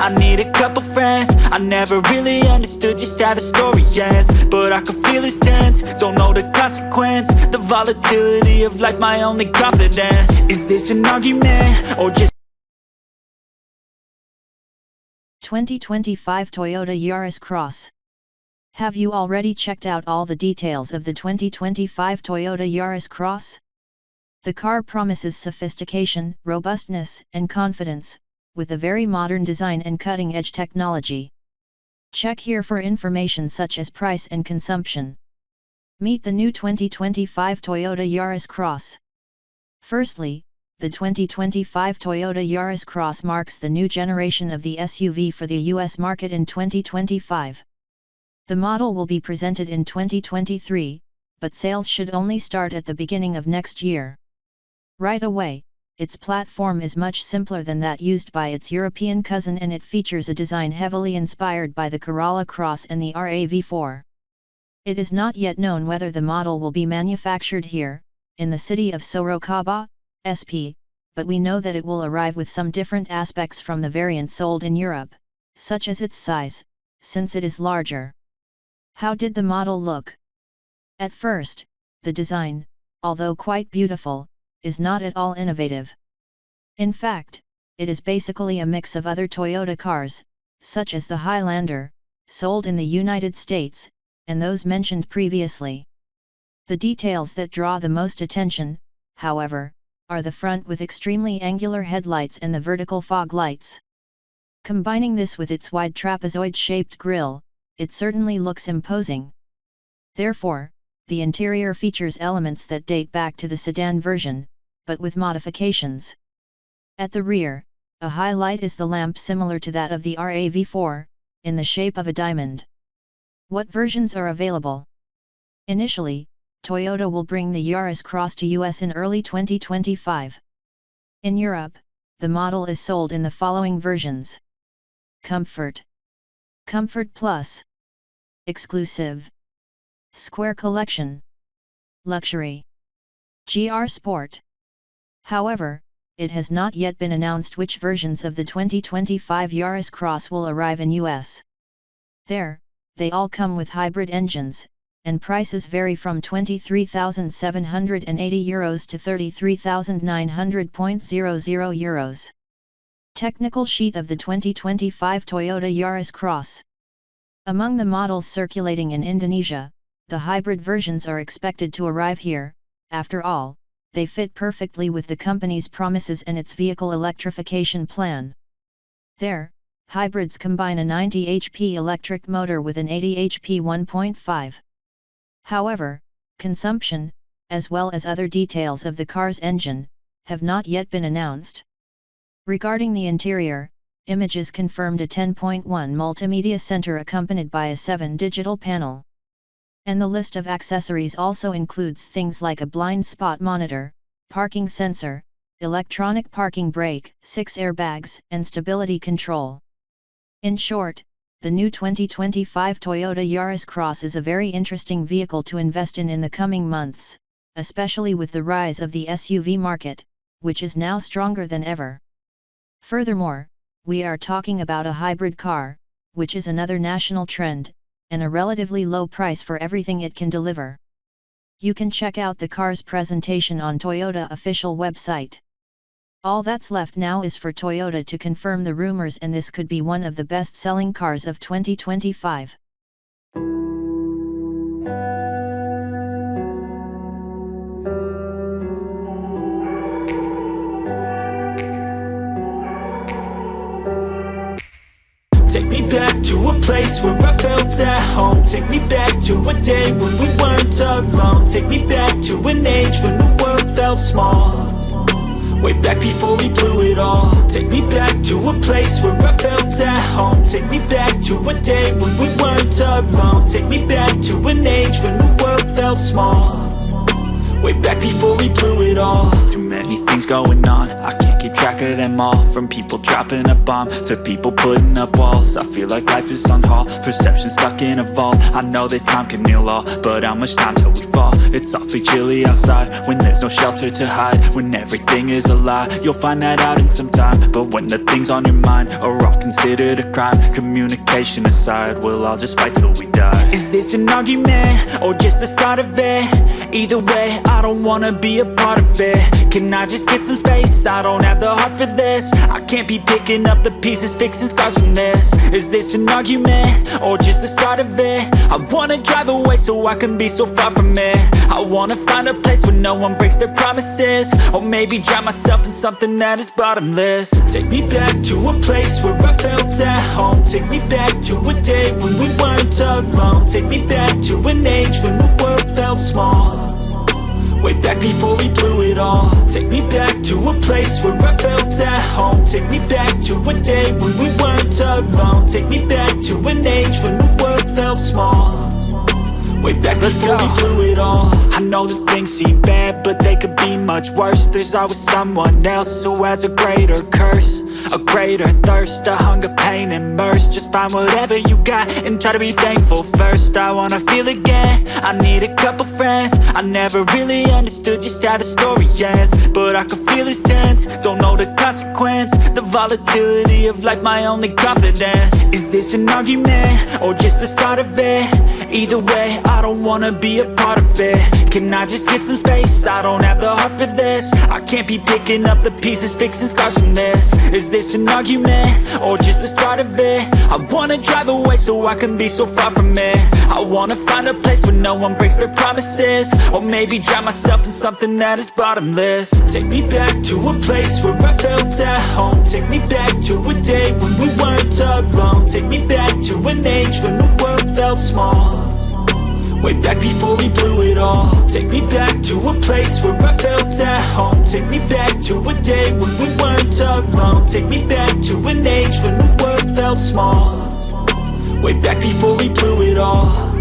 I need a couple friends. I never really understood just how the story ends, but I can feel it's tense, don't know the consequence. The volatility of life, my only confidence. Is this an argument, or just 2025 Toyota Yaris Cross. Have you already checked out all the details of the 2025 Toyota Yaris Cross? The car promises sophistication, robustness, and confidence, with a very modern design and cutting-edge technology. Check here for information such as price and consumption. Meet the new 2025 Toyota Yaris Cross. Firstly, the 2025 Toyota Yaris Cross marks the new generation of the SUV for the US market in 2025. The model will be presented in 2023, but sales should only start at the beginning of next year. Right away, its platform is much simpler than that used by its European cousin, and it features a design heavily inspired by the Corolla Cross and the RAV4. It is not yet known whether the model will be manufactured here, in the city of Sorocaba, SP, but we know that it will arrive with some different aspects from the variant sold in Europe, such as its size, since it is larger. How did the model look? At first, the design, although quite beautiful, is not at all innovative. In fact, it is basically a mix of other Toyota cars, such as the Highlander, sold in the United States, and those mentioned previously. The details that draw the most attention, however, are the front with extremely angular headlights and the vertical fog lights. Combining this with its wide trapezoid-shaped grille, it certainly looks imposing. Therefore, the interior features elements that date back to the sedan version, but with modifications. At the rear, a highlight is the lamp similar to that of the RAV4, in the shape of a diamond. What versions are available? Initially, Toyota will bring the Yaris Cross to US in early 2025. In Europe, the model is sold in the following versions: Comfort, Comfort Plus, Exclusive, Square Collection, Luxury, GR Sport. However, it has not yet been announced which versions of the 2025 Yaris Cross will arrive in US. There, they all come with hybrid engines, and prices vary from €23,780 to €33,900.00. Technical sheet of the 2025 Toyota Yaris Cross. Among the models circulating in Indonesia, the hybrid versions are expected to arrive here. After all, they fit perfectly with the company's promises and its vehicle electrification plan. There, hybrids combine a 90 HP electric motor with an 80 HP 1.5. However, consumption, as well as other details of the car's engine, have not yet been announced. Regarding the interior, images confirmed a 10.1 multimedia center accompanied by a 7 digital panel. And the list of accessories also includes things like a blind spot monitor, parking sensor, electronic parking brake, 6 airbags, and stability control. In short, the new 2025 Toyota Yaris Cross is a very interesting vehicle to invest in the coming months, especially with the rise of the SUV market, which is now stronger than ever. Furthermore, we are talking about a hybrid car, which is another national trend, and a relatively low price for everything it can deliver. You can check out the car's presentation on Toyota official website. All that's left now is for Toyota to confirm the rumors, and this could be one of the best-selling cars of 2025. Take me back to a place where I felt at home. Take me back to a day when we weren't alone. Take me back to an age when the world felt small, way back before we blew it all. Take me back to a place where I felt at home. Take me back to a day when we weren't alone. Take me back to an age when the world felt small, way back before we blew it all. Too many things going on, I can't keep track of them all. From people dropping a bomb to people putting up walls, I feel like life is on hold, perception stuck in a vault. I know that time can heal all, but how much time till we fall? It's awfully chilly outside when there's no shelter to hide. When everything is a lie, you'll find that out in some time. But when the things on your mind are all considered a crime, communication aside, we'll all just fight till we die. Is this an argument or just the start of it? Either way, I don't wanna be a part of it. Can I just get some space? I don't have the heart for this. I can't be picking up the pieces, fixing scars from this. Is this an argument or just the start of it? I wanna drive away so I can be so far from it. I wanna find a place where no one breaks their promises, or maybe drown myself in something that is bottomless. Take me back to a place where I felt at home. Take me back to a day when we weren't alone. Take me back to an age when the world felt small, way back before we blew it all. Take me back to a place where I felt at home. Take me back to a day when we weren't alone. Take me back to an age when the world felt small, way back before we blew it all. I know that things seem bad, but they could be much worse. There's always someone else who has a greater curse, a greater thirst, a hunger, pain, and mercy. Just find whatever you got and try to be thankful first. I wanna feel again, I need a couple friends. I never really understood just how the story ends, but I can feel it's tense, don't know the consequence. The volatility of life, my only confidence. Is this an argument or just the start of it? Either way, I don't wanna be a part of it. Can I just get some space? I don't have the heart for this. I can't be picking up the pieces, fixing scars from this. Is this an argument or just the start of it? I wanna drive away so I can be so far from it. I wanna find a place where no one breaks their promises, or maybe drown myself in something that is bottomless. Take me back to a place where I felt at home. Take me back to a day when we weren't alone. Take me back to an age when the world felt small, way back before we blew it all. Take me back to a place where I felt at home. Take me back to a day when we weren't alone. Take me back to an age when the world felt small, way back before we blew it all.